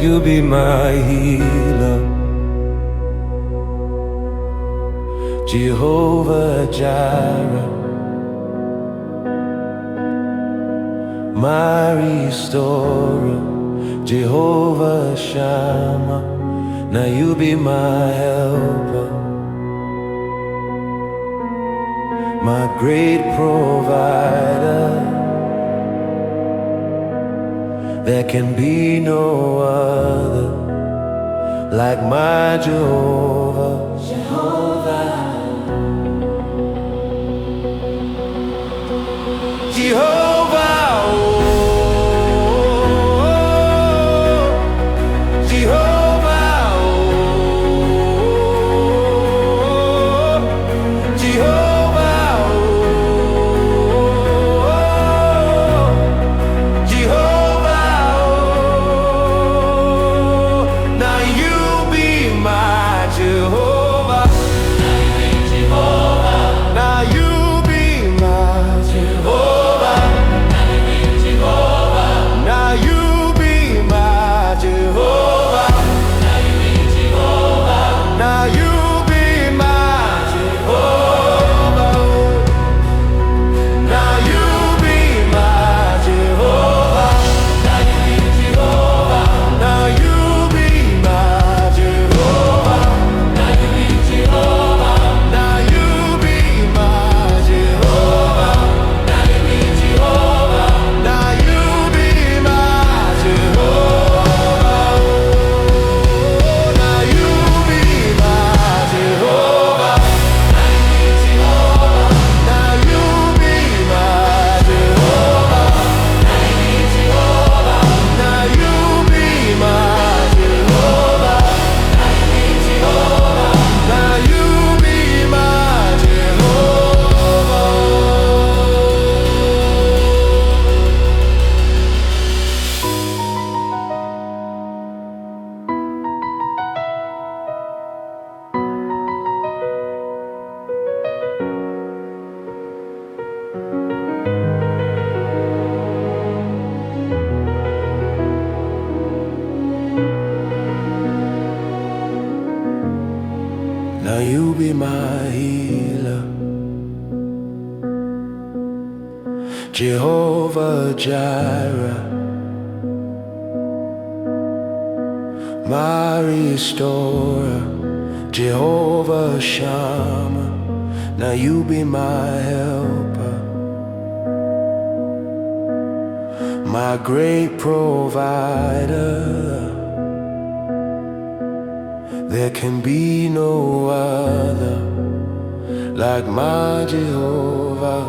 you be my healer. Jehovah Jireh, my restorer. Jehovah Shama, now you be my helper, my great provider. There can be no other like my Jehovah. Jehovah, oh, Jehovah, oh, Jehovah, oh, Jehovah, oh. Now you be my Jehovah. Now you be my Jehovah. Now you be my Jehovah. Now you be my Jehovah. Now you be my Jehovah. Now you be my Jehovah. Now you be Jehovah. Now you be my Jehovah. Now you be Jehovah. Now you be my Jehovah. Now you be my Jehovah. Now you be my Jehovah. Now you be my Jehovah. Now you be my Jehovah. Now you be my healer. Jehovah Jireh, my restorer. Jehovah Shama, now you be my helper, my great provider. There can be no other like my Jehovah.